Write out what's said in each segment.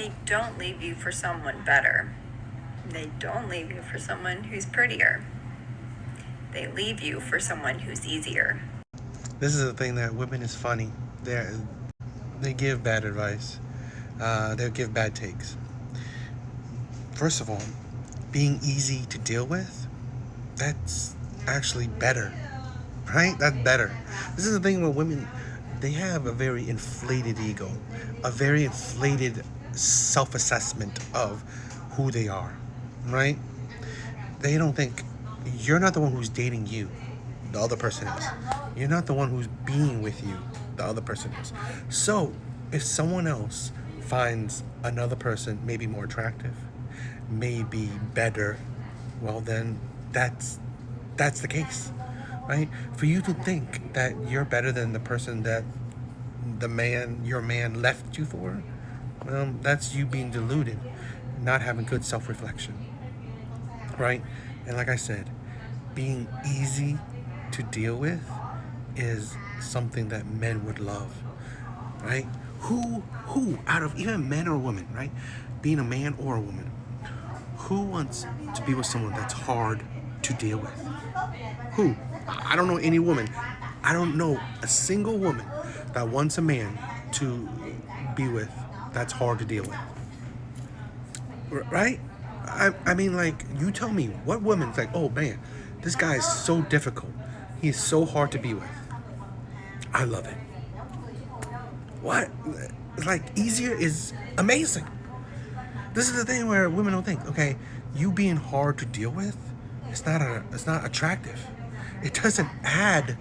They don't leave you for someone better. They don't leave you for someone who's prettier. They leave you for someone who's easier. This is the thing that women is funny. They give bad advice. They'll give bad takes. First of all, being easy to deal with, that's actually better, right? That's better. This is the thing where women, they have a very inflated ego, a very inflated self-assessment of who they are, right? They don't think you're not the one who's dating you, the other person is. You're not the one who's being with you, the other person is. So if someone else finds another person maybe more attractive, maybe better, well then that's the case, right? For you to think that you're better than the person that your man left you for, well, that's you being deluded, not having good self-reflection, right? And like I said, being easy to deal with is something that men would love, right? Who out of even men or women, right? Being a man or a woman, who wants to be with someone that's hard to deal with? Who? I don't know any woman. I don't know a single woman that wants a man to be with that's hard to deal with. Right? I mean, like, you tell me what woman's like, oh man, this guy is so difficult. He's so hard to be with. I love it. What? Like, easier is amazing. This is the thing where women don't think, okay, you being hard to deal with, it's not attractive. It doesn't add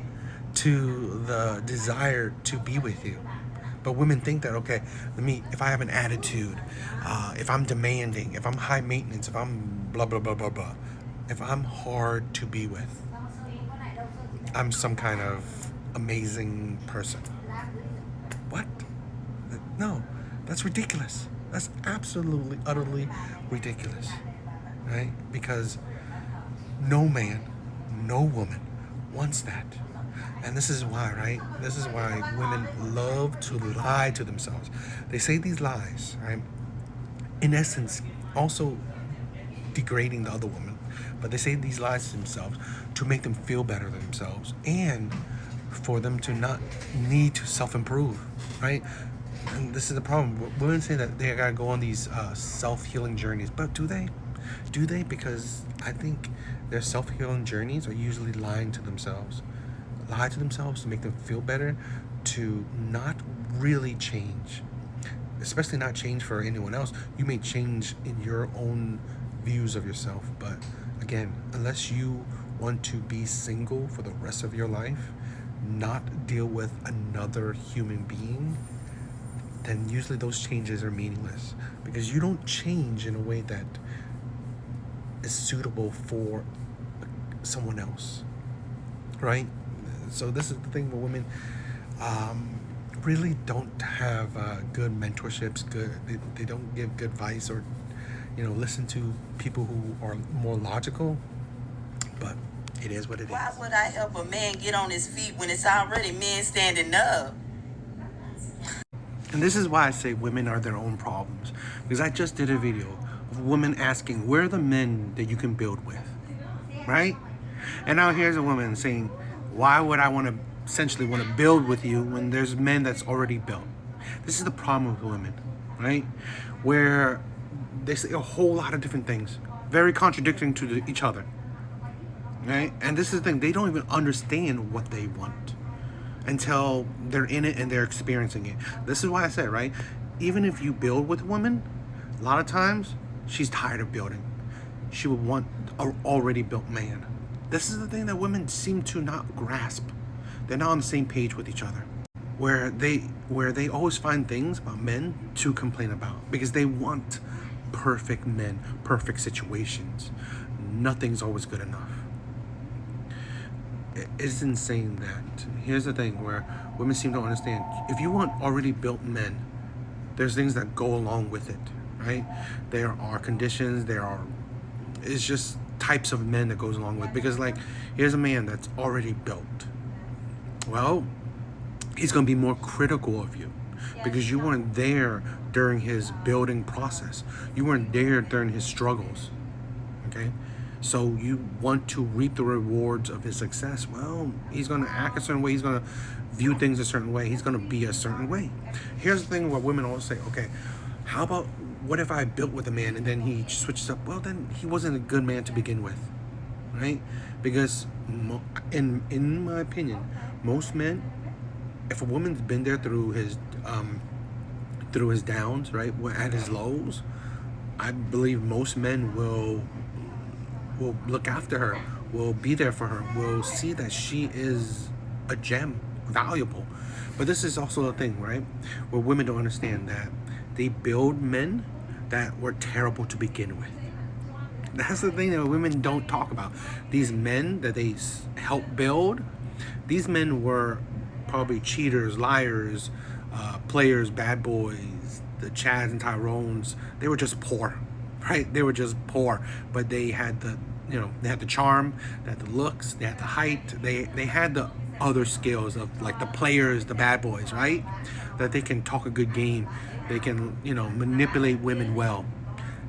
to the desire to be with you. But women think that, okay, if I have an attitude, if I'm demanding, if I'm high maintenance, if I'm blah, blah, blah, blah, blah, if I'm hard to be with, I'm some kind of amazing person. What? No, that's ridiculous. That's absolutely, utterly ridiculous, right? Because no man, no woman wants that. And this is why, right? This is why women love to lie to themselves. They say these lies, right? In essence, also degrading the other woman. But they say these lies to themselves to make them feel better than themselves and for them to not need to self-improve, right? And this is the problem. Women say that they gotta go on these self-healing journeys, but do they? Do they? Because I think their self-healing journeys are usually lying to themselves. Lie to themselves to make them feel better, to not really change, especially not change for anyone else. You may change in your own views of yourself, but again, unless you want to be single for the rest of your life, not deal with another human being, then usually those changes are meaningless because you don't change in a way that is suitable for someone else, right? So this is the thing where women really don't have good mentorships. They don't give good advice or listen to people who are more logical. But it is what it is. Why would I help a man get on his feet when it's already men standing up? And this is why I say women are their own problems. Because I just did a video of women asking, where are the men that you can build with? Right? And now here's a woman saying, why would I essentially want to build with you when there's men that's already built? This is the problem with women, right? Where they say a whole lot of different things, very contradicting to each other, right? And this is the thing, they don't even understand what they want until they're in it and they're experiencing it. This is why I said, right? Even if you build with a woman, a lot of times she's tired of building. She would want an already built man. This is the thing that women seem to not grasp. They're not on the same page with each other. Where they always find things about men to complain about because they want perfect men, perfect situations. Nothing's always good enough. It's insane that, here's the thing where women seem to understand, if you want already built men, there's things that go along with it, right? There are conditions, it's just types of men that goes along with, because like, here's a man that's already built. Well, he's gonna be more critical of you. because you weren't there during his building process. You weren't there during his struggles. Okay? So you want to reap the rewards of his success. Well, he's going to act a certain way. He's going to view things a certain way. He's going to be a certain way. Here's the thing where women always say, okay, how about what if I built with a man and then he switches up? Well, then he wasn't a good man to begin with, right? Because in my opinion, most men, if a woman's been there through his downs, right, at his lows, I believe most men will look after her, will be there for her, will see that she is a gem, valuable. But this is also the thing, right, where women don't understand that they build men that were terrible to begin with. That's the thing that women don't talk about. These men that they help build, these men were probably cheaters, liars, players, bad boys, the Chads and Tyrones. They were just poor, right? They were just poor, but they had the, they had the charm, they had the looks, they had the height, they had the other skills of like the players, the bad boys, right? That they can talk a good game, they can, manipulate women well.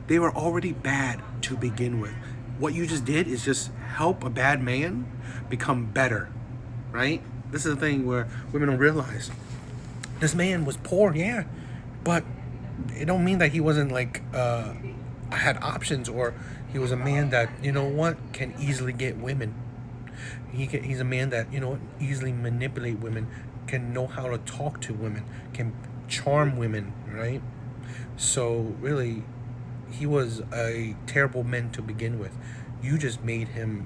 They were already bad to begin with. What you just did is just help a bad man become better, right? This is the thing where women don't realize. This man was poor, yeah, but it don't mean that he wasn't like had options, or he was a man that can easily get women. He's a man that easily manipulate women, can know how to talk to women, can charm women, right? So really, he was a terrible man to begin with. You just made him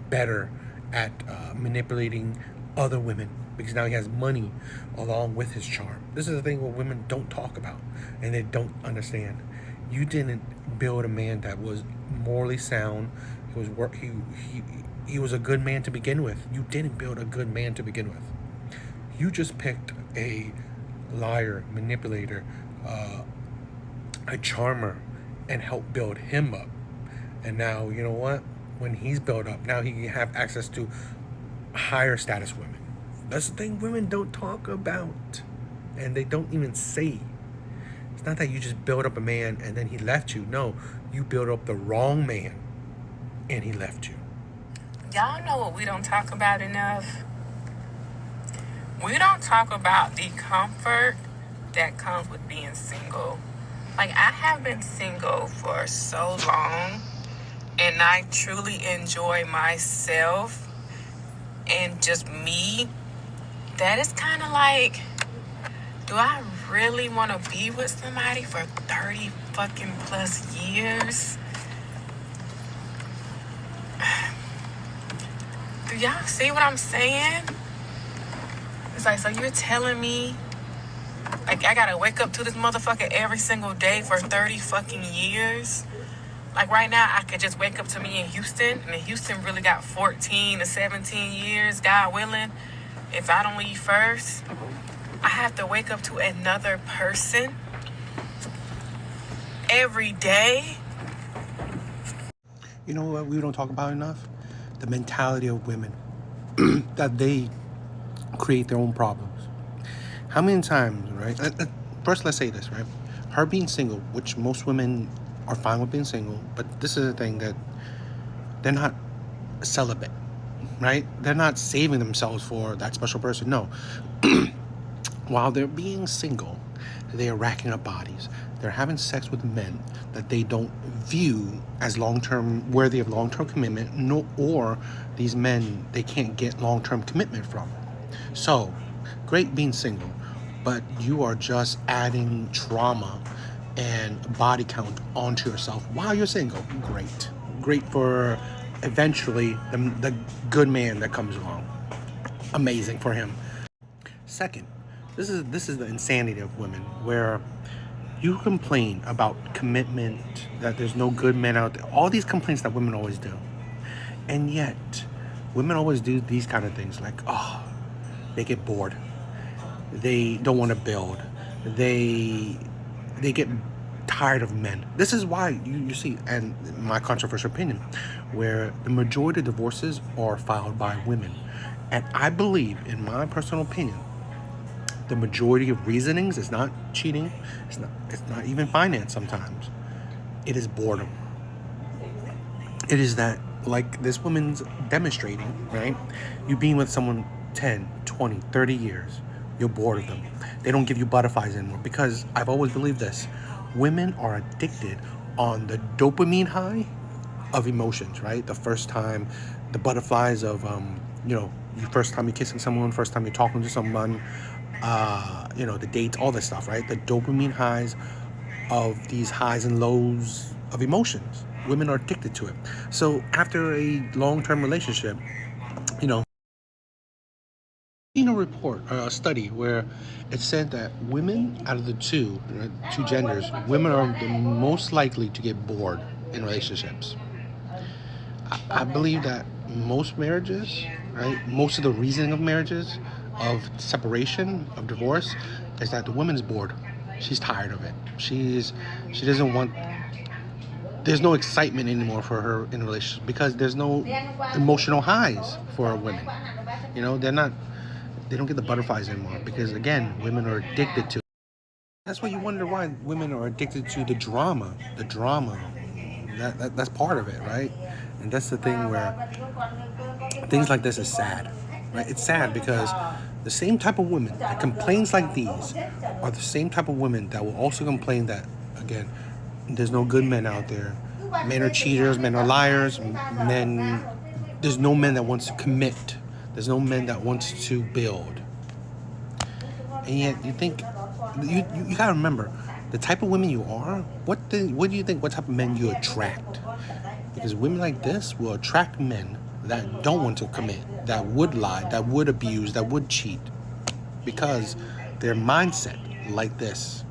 better at manipulating other women, because now he has money along with his charm. This is the thing where women don't talk about and they don't understand. You didn't build a man that was morally sound. He was a good man to begin with. You didn't build a good man to begin with. You just picked a liar, manipulator, a charmer, and helped build him up. And now, you know what? When he's built up, now he can have access to higher status women. That's the thing women don't talk about, and they don't even say. It's not that you just build up a man and then he left you. No, you build up the wrong man and he left you. Y'all know what we don't talk about enough? We don't talk about the comfort that comes with being single. Like, I have been single for so long, and I truly enjoy myself and just me. That is kind of like, do I really want to be with somebody for 30 fucking plus years? Do y'all see what I'm saying? It's like, so you're telling me, like, I gotta wake up to this motherfucker every single day for 30 fucking years? Like, right now, I could just wake up to me in Houston, and Houston really got 14 to 17 years, God willing. If I don't leave first, I have to wake up to another person every day. You know what we don't talk about enough? The mentality of women. That they create their own problems. How many times, right? First, let's say this, right? Her being single, which most women are fine with being single, but this is the thing that they're not celibate, right? They're not saving themselves for that special person. No. While they're being single, they are racking up bodies. They're having sex with men that they don't view as long-term, worthy of long-term commitment, or these men they can't get long-term commitment from. So, great being single, but you are just adding trauma and body count onto yourself while you're single. Great for eventually the good man that comes along. Amazing for him. Second, this is the insanity of women, where you complain about commitment, that there's no good men out there, all these complaints that women always do, and yet women always do these kind of things, like, they get bored, they don't want to build, they get tired of men. This is why you see, and my controversial opinion, where the majority of divorces are filed by women. And I believe, in my personal opinion, the majority of reasonings is not cheating. It's not even finance sometimes. It is boredom. It is that, like this woman's demonstrating, right? You being with someone 10, 20, 30 years, you're bored of them. They don't give you butterflies anymore, because I've always believed this. Women are addicted on the dopamine high of emotions, right? The first time, the butterflies of, the first time you're kissing someone, first time you're talking to someone, the dates, all this stuff, right? The dopamine highs of these highs and lows of emotions. Women are addicted to it. So after a long-term relationship, seen a report, a study where it said that women, out of the two genders, women are the most likely to get bored in relationships. I believe that most marriages, right, most of the reasoning of marriages, of separation, of divorce, is that the woman's bored. She's tired of it. She doesn't want. There's no excitement anymore for her in a relationship, because there's no emotional highs for women. They don't get the butterflies anymore, because again, women are addicted to. That's why you wonder why women are addicted to the drama. The drama, that's part of it, right? And that's the thing where things like this is sad, right? It's sad because the same type of women that complains like these are the same type of women that will also complain that, again, there's no good men out there. Men are cheaters, men are liars, there's no men that wants to commit. There's no men that wants to build. And yet you think, you gotta remember, the type of women you are, what do you think, what type of men you attract? Because women like this will attract men that don't want to commit, that would lie, that would abuse, that would cheat, because their mindset like this.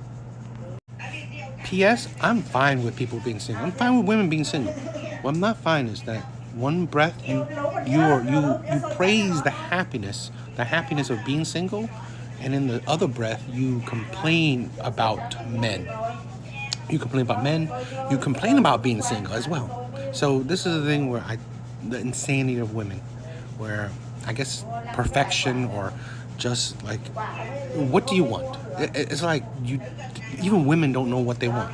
P.S. I'm fine with people being single. I'm fine with women being single. What I'm not fine is that one breath you praise the happiness of being single, and in the other breath you complain about men. You complain about men. You complain about being single as well. So this is the thing where the insanity of women, where I guess perfection, or just like, what do you want? It's like even women don't know what they want.